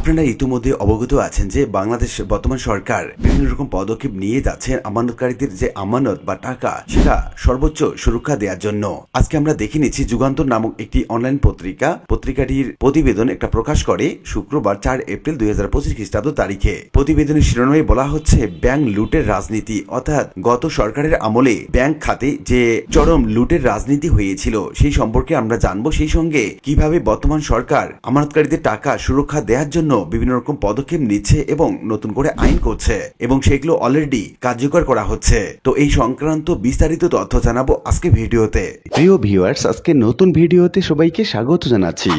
আপনারা ইতিমধ্যে অবগত আছেন যে বাংলাদেশ বর্তমান সরকার বিভিন্ন রকম পদক্ষেপ নিয়ে যাচ্ছেন আমানতকারীদের যে আমানত বা টাকা সেটা সর্বোচ্চ সুরক্ষা দেওয়ার জন্য। আজকে আমরা দেখে নিচ্ছি যুগান্তর নামক একটি অনলাইন পত্রিকাটির প্রতিবেদন একটা প্রকাশ করে শুক্রবার 4 এপ্রিল 2025 খ্রিস্টাব্দ তারিখে। প্রতিবেদনের শিরোনামে বলা হচ্ছে ব্যাংক লুটের রাজনীতি, অর্থাৎ গত সরকারের আমলে ব্যাংক খাতে যে চরম লুটের রাজনীতি হয়েছিল সেই সম্পর্কে আমরা জানবো। সেই সঙ্গে কিভাবে বর্তমান সরকার আমানতকারীদের টাকা সুরক্ষা দেওয়ার জন্য বিভিন্ন রকম পদক্ষেপ নিচ্ছে এবং নতুন করে আইন করছে এবং সেগুলো অলরেডি কার্যকর করা হচ্ছে। তো এই সংক্রান্ত বিস্তারিত তথ্য জানাবো আজকে ভিডিওতে। প্রিয় ভিউয়ার্স, আজকে নতুন ভিডিওতে সবাইকে স্বাগত জানাচ্ছি।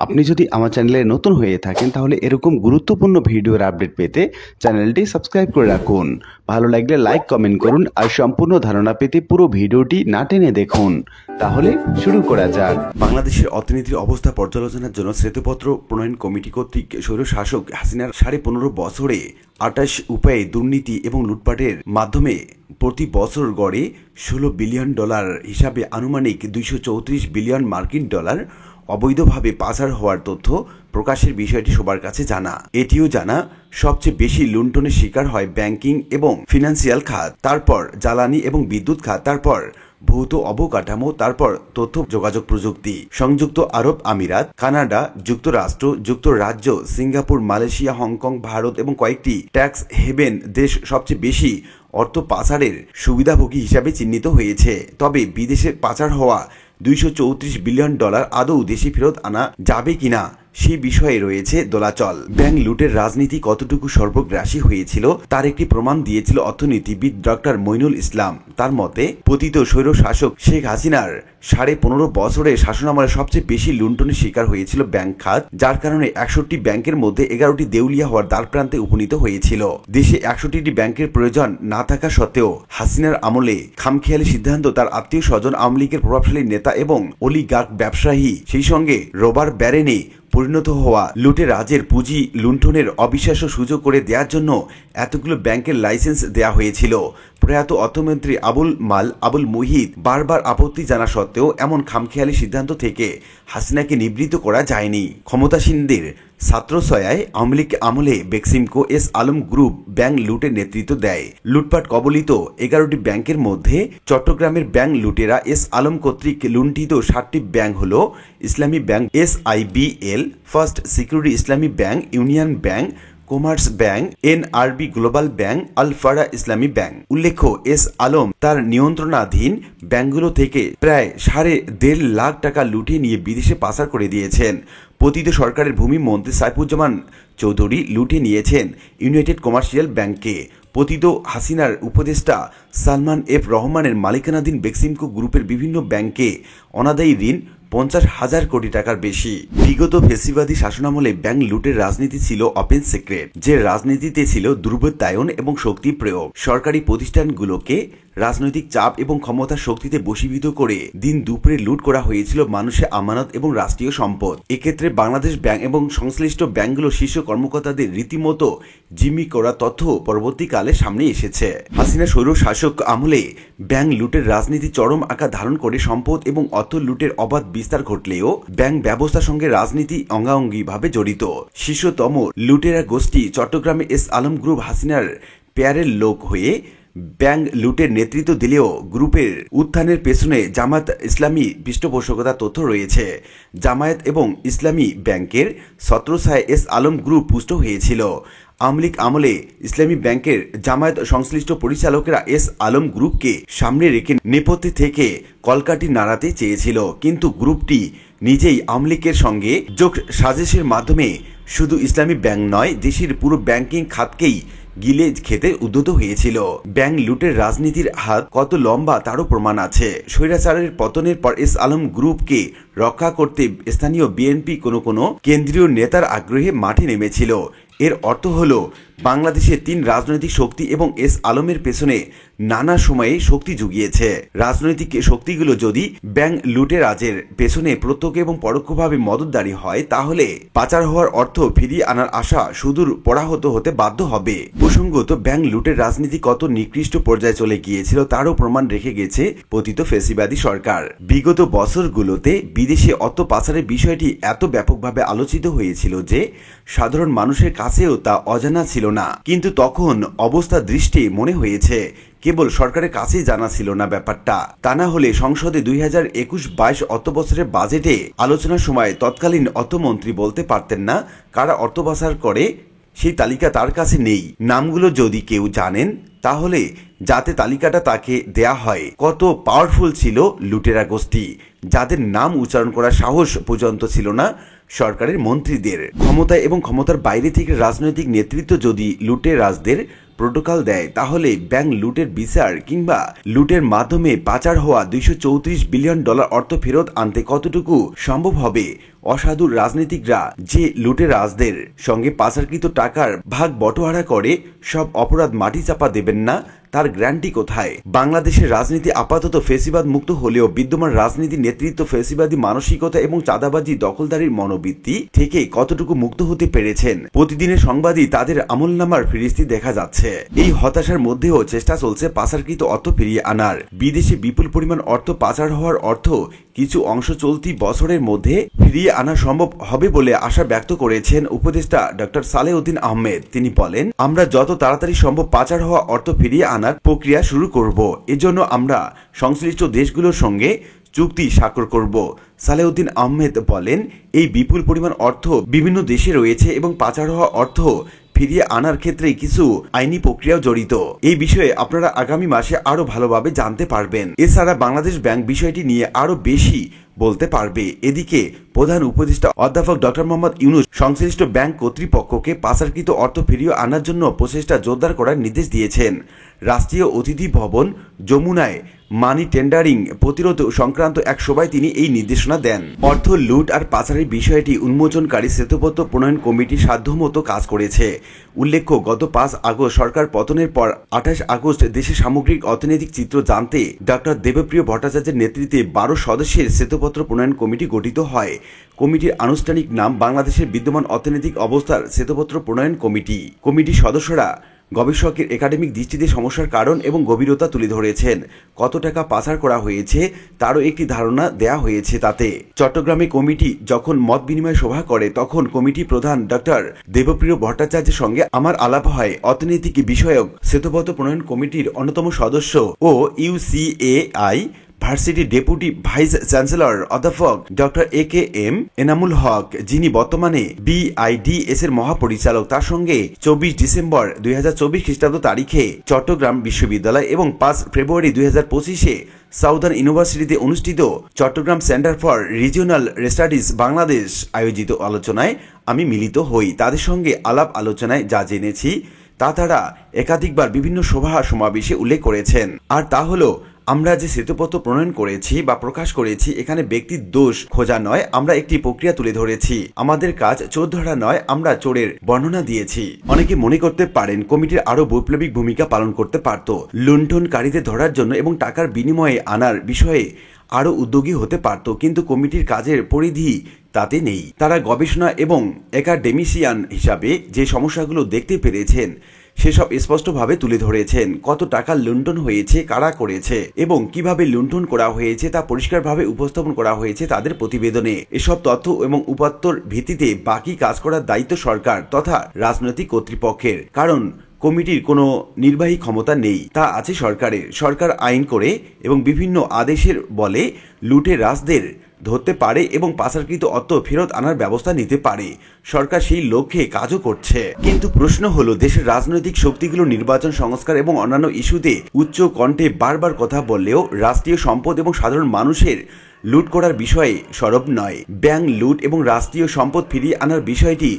আপনি যদি আমার চ্যানেলে নতুন হয়ে থাকেন তাহলে এরকম গুরুত্বপূর্ণ ভিডিওর আপডেট পেতে চ্যানেলটি সাবস্ক্রাইব করে রাখুন। ভালো লাগলে লাইক কমেন্ট করুন আর সম্পূর্ণ ধারণা পেতে পুরো ভিডিওটি না টেনে দেখুন। তাহলে শুরু করা যাক। বাংলাদেশের অর্থনীতির অবস্থা পর্যালোচনার জন্য শ্বেতপত্র প্রণয়ন কমিটি কর্তৃক স্বৈরশাসক হাসিনার 15.5 বছরে 28 উপায়ে দুর্নীতি এবং লুটপাটের মাধ্যমে প্রতি বছর গড়ে $16 বিলিয়ন হিসাবে আনুমানিক 234 বিলিয়ন মার্কিন ডলার অবৈধভাবে পাচার হওয়ার তথ্য প্রকাশের বিষয়টি সবার কাছে জানা। এটিও জানা সবচেয়ে বেশি লুণ্ঠনের শিকার হয় ব্যাংকিং এবং ফিনান্সিয়াল খাত, তারপর জ্বালানি এবং বিদ্যুৎ খাত, তারপর ভৌত অবকাঠামো, তারপর তথ্য যোগাযোগ প্রযুক্তি। সংযুক্ত আরব আমিরাত, কানাডা, যুক্তরাষ্ট্র, যুক্তরাজ্য, সিঙ্গাপুর, মালয়েশিয়া, হংকং, ভারত এবং কয়েকটি ট্যাক্স হেভেন দেশ সবচেয়ে বেশি অর্থ পাচারের সুবিধাভোগী হিসাবে চিহ্নিত হয়েছে। তবে বিদেশে পাচার হওয়া $234 বিলিয়ন আদৌ দেশে ফেরত আনা যাবে কিনা সেই বিষয়ে রয়েছে দোলাচল। ব্যাংক লুটের রাজনীতি কতটুকু সর্বগ্রাসী হয়েছিল তার একটি প্রমাণ দিয়েছিল অর্থনীতিবিদ ডক্টর মইনুল ইসলাম। তার মতে পতিত স্বৈরশাসক শেখ হাসিনার 15.5 বছরের শাসনামলে সবচেয়ে বেশি লুণ্ঠনের শিকার হয়েছিল ব্যাংক খাত, যার কারণে 61টি ব্যাংকের মধ্যে 11টি দেউলিয়া হওয়ার দ্বারপ্রান্তে উপনীত হয়েছিল। দেশে 61টি ব্যাংকের প্রয়োজন না থাকা সত্ত্বেও হাসিনার আমলে খামখেয়ালি সিদ্ধান্ত তার আত্মীয় স্বজন, আওয়ামী লীগের প্রভাবশালী নেতা এবং অলিগার্ক ব্যবসায়ী, সেই সঙ্গে রোবার ব্যারেনে পরিণত হওয়া লুটে রাজের পুঁজি লুণ্ঠনের অবিশ্বাস্য সুযোগ করে দেওয়ার জন্য এতগুলো ব্যাংকের লাইসেন্স দেওয়া হয়েছিল। প্রয়াত অর্থমন্ত্রী আবুল মুহিত বারবার আপত্তি জানা সত্ত্বেও এমন খামখেয়ালি সিদ্ধান্ত থেকে হাসিনাকে নিবৃত্ত করা যায়নি। ক্ষমতাসীনদের ছাত্রছায়ায় আওয়ামী লীগ আমলে Beximco S Alam group bank লুটের নেতৃত্ব দেয়। লুটপাট কবলিত 11টি ব্যাংকের মধ্যে চট্টগ্রামের ব্যাংক লুটেরা এস আলম কর্তৃক লুণ্ঠিত 7টি ব্যাংক হল Islami bank SIBL, first security Islami bank, union bank, commerce bank, NRB global bank, Al Fara Islami bank. উল্লেখ্য, এস আলম তার নিয়ন্ত্রণাধীন ব্যাংকগুলো থেকে প্রায় 1.5 লাখ টাকা লুটে নিয়ে বিদেশে পাচার করে দিয়েছেন। পতিত সরকারের ভূমি মন্ত্রী সাইফুজ্জামান চৌধুরী লুটে নিয়েছেন ইউনাইটেড কমার্শিয়াল ব্যাংককে। পতিত হাসিনার উপদেষ্টা সালমান এফ রহমানের মালিকানাধীন বেক্সিমকো গ্রুপের বিভিন্ন ব্যাংকে অনাদায়ী ঋণ 50,000 কোটি টাকার বেশি। বিগত ফেসিবাদী শাসনামলে ব্যাংক লুটের রাজনীতি ছিল ওপেন সিক্রেট, যে রাজনীতিতে ছিল দুর্বৃত্তায়ন এবং শক্তি প্রয়োগ। সরকারি প্রতিষ্ঠানগুলোকে রাজনৈতিক চাপ এবং ক্ষমতার শক্তিতে বশীভূত করে দিন দুপুরে লুট করা হয়েছিল মানুষের আমানত এবং রাষ্ট্রীয় সম্পদ। এক্ষেত্রে বাংলাদেশ ব্যাংক এবং সংশ্লিষ্ট ব্যাংকগুলোর শীর্ষ কর্মকর্তাদের রীতিমতো জিম্মি করা তথ্য পরবর্তীকালে সামনে এসেছে। হাসিনা স্বৈরশাসক আমলে ব্যাংক লুটের রাজনীতি চরম আকার ধারণ করে সম্পদ এবং অর্থ লুটের অবাধ বিস্তার ঘটলেও ব্যাংক ব্যবস্থার সঙ্গে রাজনীতি অঙ্গাঙ্গিভাবে জড়িত। শীর্ষতম লুটেরা গোষ্ঠী চট্টগ্রামে এস আলম গ্রুপ হাসিনার পেয়ারের লোক হয়ে ব্যাংক লুটের নেতৃত্ব দিলেও গ্রুপের উত্থানের পেছনে জামায়াত ইসলামী পৃষ্ঠপোষকতার তথ্য রয়েছে। জামায়াত এবং ইসলামী ব্যাংকের ছত্রছায়ায় এস আলম গ্রুপ পুষ্ট হয়েছিল। আওয়ামী লীগ আমলে ইসলামী ব্যাংকের জামায়াত সংশ্লিষ্ট পরিচালকেরা এস আলম গ্রুপকে সামনে রেখে নেপথ্যে থেকে কলকাঠি নাড়াতে চেয়েছিল, কিন্তু গ্রুপটি নিজেই আওয়ামী লীগের সঙ্গে যোগ সাজেশের মাধ্যমে শুধু ইসলামী ব্যাংক নয়, দেশের পুরো ব্যাংকিং খাতকেই গিলে খেতে উদ্যত হয়েছিল। ব্যাংক লুটের রাজনীতির হাত কত লম্বা তারও প্রমাণ আছে। স্বৈরাচারের পতনের পর এস আলম গ্রুপকে রক্ষা করতে স্থানীয় বিএনপি কোনো কেন্দ্রীয় নেতার আগ্রহে মাঠে নেমেছিল। এর অর্থ হলো বাংলাদেশের 3 রাজনৈতিক শক্তি এবং এস আলমের পেছনে নানা সময়ে শক্তি জুগিয়েছে। রাজনৈতিক শক্তিগুলো যদি ব্যাংক লুটেরাজের পেছনে প্রত্যক্ষ এবং পরোক্ষভাবে মদতদারি হয় তাহলে পাচার হওয়ার অর্থ ফিরিয়ে আনার আশা সুদূর পরাহত হতে বাধ্য হবে। প্রসঙ্গত ব্যাংক লুটের রাজনীতি কত নিকৃষ্ট পর্যায়ে চলে গিয়েছিল তারও প্রমাণ রেখে গেছে পতিত ফ্যাসিবাদী সরকার। বিগত বছরগুলোতে বিদেশে অর্থ পাচারের বিষয়টি এত ব্যাপকভাবে আলোচিত হয়েছিল যে সাধারণ মানুষের কাছেও তা অজানা ছিল না, কিন্তু তখন অবস্থা দৃষ্টি মনে হয়েছে কেবল সরকারের কাছেই জানা ছিল না ব্যাপারটা। তা না হলে সংসদে 2021-22 অর্থ বছরের বাজেটে আলোচনার সময় তৎকালীন অর্থমন্ত্রী বলতে পারতেন না কারা অর্থ পাচার করে, সেই তালিকা তার কাছে নেই। নামগুলো যদি কেউ জানেন তাহলে যাতে তালিকাটা তাকে দেয়া হয়। কত পাওয়ারফুল ছিল লুটেরা গোষ্ঠী, যাদের নাম উচ্চারণ করার সাহস পর্যন্ত ছিল না সরকারের মন্ত্রীদের। ক্ষমতা এবং ক্ষমতার বাইরে থেকে রাজনৈতিক নেতৃত্ব যদি লুটেরাজদের প্রোটোকল দেয় তাহলে ব্যাংক লুটের বিচার কিংবা লুটের মাধ্যমে পাচার হওয়া $234 বিলিয়ন অর্থ ফেরত আনতে কতটুকু সম্ভব হবে? অসাধু রাজনীতিকরা যে লুটেরাজদের সঙ্গে পাচারকৃত টাকার ভাগ বটোয়ারা করে সব অপরাধ মাটি চাপা দেবেন না, তার গ্যারান্টি কোথায়? বাংলাদেশের রাজনীতি আপাতত ফ্যাসিবাদ মুক্ত হলেও বিদ্যমান রাজনীতি নেতৃত্ব ফ্যাসিবাদী মানসিকতা এবং চাঁদাবাজি দখলদারির মনোবৃত্তি থেকে কতটুকু মুক্ত হতে পেরেছেন? প্রতিদিনের সংবাদই তাদের আমলনামার ফিরিস্তি দেখা যাচ্ছে। এই হতাশার মধ্যেও চেষ্টা চলছে পাচারকৃত অর্থ ফিরিয়ে আনার। বিদেশে বিপুল পরিমাণ অর্থ পাচার হওয়ার অর্থ কিছু অংশ চলতি বছরের মধ্যে ফিরিয়ে আনা সম্ভব হবে বলে আশা ব্যক্ত করেছেন উপদেষ্টা ডক্টর সালেউদ্দিন আহমেদ। তিনি বলেন, আমরা যত তাড়াতাড়ি সম্ভব পাচার হওয়া অর্থ ফিরিয়ে আনার প্রক্রিয়া শুরু করব। এজন্য আমরা সংশ্লিষ্ট দেশগুলোর সঙ্গে চুক্তি স্বাক্ষর করব। সালেউদ্দিন আহমেদ বলেন, এই বিপুল পরিমাণ অর্থ বিভিন্ন দেশে রয়েছে এবং পাচার হওয়া অর্থ ফিরিয়ে আনার ক্ষেত্রে কিছু আইনি প্রক্রিয়াও জড়িত। এই বিষয়ে আপনারা আগামী মাসে আরো ভালোভাবে জানতে পারবেন। এছাড়া বাংলাদেশ ব্যাংক বিষয়টি নিয়ে আরো বেশি বলতে পারবে। এদিকে প্রধান উপদেষ্টা অধ্যাপক ডক্টর মোহাম্মদ ইউনূস সংশ্লিষ্ট ব্যাংক কর্তৃপক্ষকে পাচারকৃত অর্থ ফিরিয়ে আনার জন্য প্রচেষ্টা জোরদার করার নির্দেশ দিয়েছেন। রাষ্ট্রীয় অতিথি ভবন যমুনায় মানি টেন্ডারিং প্রতিরোধ সংক্রান্ত এক সভায় তিনি এই নির্দেশনা দেন। অর্থ লুট আর পাচারের বিষয়টি উন্মোচনকারী শ্বেতপত্র প্রণয়ন কমিটি সাধ্যমতো কাজ করেছে। উল্লেখ্য, গত 5 আগস্ট সরকার পতনের পর 28 আগস্ট দেশের সামগ্রিক অর্থনৈতিক চিত্র জানতে ডক্টর দেবপ্রিয় ভট্টাচার্যের নেতৃত্বে 12 সদস্যের শ্বেতপত্র প্রণয়ন কমিটি গঠিত হয়। কমিটির আনুষ্ঠানিক নাম বাংলাদেশের বিদ্যমান অর্থনৈতিক অবস্থার শ্বেতপত্র প্রণয়ন কমিটি। কমিটির সদস্যরা গবেষকের একাডেমিক দৃষ্টিতে সমস্যার কারণ এবং গভীরতা তুলে ধরেছেন। কত টাকা পাচার করা হয়েছে তারও একটি ধারণা দেয়া হয়েছে তাতে। চট্টগ্রামে কমিটি যখন মত বিনিময় সভা করে তখন কমিটি প্রধান ডক্টর দেবপ্রিয় ভট্টাচার্যের সঙ্গে আমার আলাপ হয়। অর্থনৈতিক বিষয়ক শ্বেতপত্র প্রণয়ন কমিটির অন্যতম সদস্য ও ইউসিএআই ভার্সিটি ডেপুটি ভাইস চ্যান্সেলর অধ্যাপক ডক্টর একেএম এনামুল হক, যিনি বর্তমানে বিআইডিএস এর মহাপরিচালক, তার সঙ্গে 24 ডিসেম্বর 2024 খ্রিস্টাব্দ তারিখে চট্টগ্রাম বিশ্ববিদ্যালয় এবং 5 ফেব্রুয়ারি 2025 সাউদার্ন ইউনিভার্সিটিতে অনুষ্ঠিত Chittagong Centre for Regional Studies Bangladesh আয়োজিত আলোচনায় আমি মিলিত হই। তাদের সঙ্গে আলাপ আলোচনায় যা জেনেছি তা তারা একাধিকবার বিভিন্ন সভা সমাবেশে উল্লেখ করেছেন। আর তা হলো, আমরা যে শ্বেতপত্র প্রণয়ন করেছি বা প্রকাশ করেছি এখানে ব্যক্তির দোষ খোঁজা নয়, আমরা একটি প্রক্রিয়া তুলে ধরেছি। আমাদের কাজ চোর ধরা নয়, আমরা চোরের বর্ণনা দিয়েছি। অনেকে মনে করতে পারেন কমিটির আরো বৈপ্লবিক ভূমিকা পালন করতে পারত, লুণ্ঠনকারীদের ধরার জন্য এবং টাকার বিনিময়ে আনার বিষয়ে আরো উদ্যোগী হতে পারত, কিন্তু কমিটির কাজের পরিধি তাতে নেই। তারা গবেষণা এবং একাডেমিশিয়ান হিসাবে যে সমস্যাগুলো দেখতে পেরেছেন সেসব স্পষ্টভাবে তুলে ধরেছেন। কত টাকা লুণ্ঠন হয়েছে, কারা করেছে এবং কিভাবে লুণ্ঠন করা হয়েছে তা পরিষ্কারভাবে উপস্থাপন করা হয়েছে তাদের প্রতিবেদনে। এসব তথ্য এবং উপাত্তর ভিত্তিতে বাকি কাজ করার দায়িত্ব সরকার তথা রাজনৈতিক কর্তৃপক্ষের, কারণ কমিটির কোনো নির্বাহী ক্ষমতা নেই, তা আছে সরকারের। সরকার আইন করে এবং বিভিন্ন আদেশের বলে লুটেরাজদের ধরতে পারে এবং পাচারকৃত অর্থ ফেরত আনার ব্যবস্থা নিতে পারে। সরকার সেই লক্ষ্যে কাজও করছে। কিন্তু প্রশ্ন হলো, দেশের রাজনৈতিক শক্তিগুলো নির্বাচন সংস্কার এবং অন্যান্য ইস্যুতে উচ্চ কণ্ঠে বারবার কথা বললেও রাষ্ট্রীয় সম্পদ এবং সাধারণ মানুষের লুট করার বিষয়ে সরব নয়। ব্যাংক লুট এবং রাষ্ট্রীয় সম্পদ ফিরিয়ে আনার বিষয়টি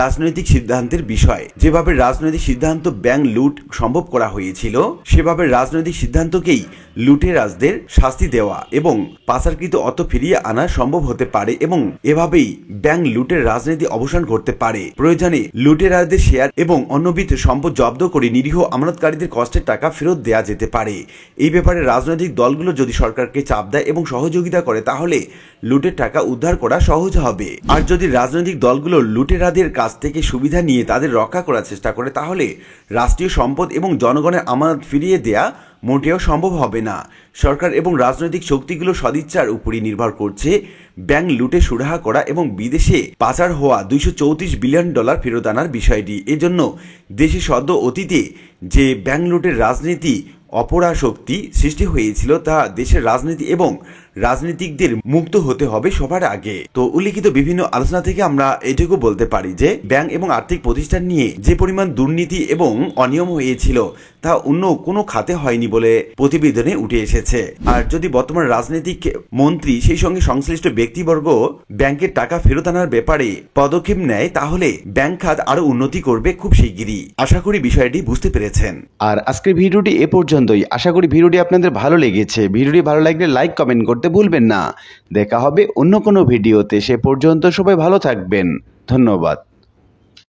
রাজনৈতিক সিদ্ধান্তের বিষয়। যেভাবে রাজনৈতিক সিদ্ধান্ত ব্যাংক লুট সম্ভব করা হয়েছিল, সেভাবে রাজনৈতিক সিদ্ধান্তকেই লুটেরাজদের শাস্তি দেওয়া এবং পাচারকৃত অর্থ ফিরিয়ে আনা সম্ভব হতে পারে এবং এভাবেই ব্যাংক লুটের রাজনীতি অবসান করতে পারে। প্রয়োজনে লুটেরাজদের শেয়ার এবং অন্যবিধ সম্পদ জব্দ করে নিরীহ আমানতকারীদের কষ্টের টাকা ফেরত দেওয়া যেতে পারে। এই ব্যাপারে রাজনৈতিক দলগুলো যদি সরকারকে চাপ দেয় এবং সহযোগিতা করে করে তাহলে লুটের টাকা উদ্ধার করা সহজ হবে। আর যদি রাজনৈতিক দলগুলো লুটেরাদের কাছ থেকে সুবিধা নিয়ে তাদের রক্ষা করার চেষ্টা করে তাহলে রাষ্ট্রীয় সম্পদ এবং জনগণের আমানত ফিরিয়ে দেয়া মোটেও সম্ভব হবে না। সরকার এবং রাজনৈতিক শক্তিগুলো সদিচ্ছার উপরই নির্ভর করছে ব্যাংক লুটে সুরাহা করা এবং বিদেশে পাচার হওয়া $234 বিলিয়ন ফেরত আনার বিষয়টি। এজন্য দেশে সদ্য অতীতে যে ব্যাংক লুটের রাজনীতি অপরাশক্তি সৃষ্টি হয়েছিল তা দেশের রাজনীতি এবং রাজনীতিকদের মুক্ত হতে হবে সবার আগে। তো উল্লিখিত বিভিন্ন আলোচনা থেকে আমরা এটুকু বলতে পারি যে ব্যাংক এবং আর্থিক প্রতিষ্ঠান নিয়ে যে পরিমাণ দুর্নীতি এবং অনিয়ম হয়েছিল তা অন্য কোনো খাতে হয়নি বলে প্রতিবেদনে উঠে এসেছে। আর যদি বর্তমান রাজনৈতিক মন্ত্রী সেই সঙ্গে সংশ্লিষ্ট ব্যক্তিবর্গ ব্যাংকের টাকা ফেরত আনার ব্যাপারে পদক্ষেপ নেয় তাহলে ব্যাংক খাত আরো উন্নতি করবে খুব শিগগিরই। আশা করি বিষয়টি বুঝতে পেরেছেন। আর আজকের ভিডিওটি এ পর্যন্তই। আশা করি ভিডিওটি আপনাদের ভালো লেগেছে। ভিডিওটি ভালো লাগলে লাইক কমেন্ট করতে ভুলবেন না। দেখা হবে অন্য কোনো ভিডিওতে। সে পর্যন্ত সবাই ভালো থাকবেন। ধন্যবাদ।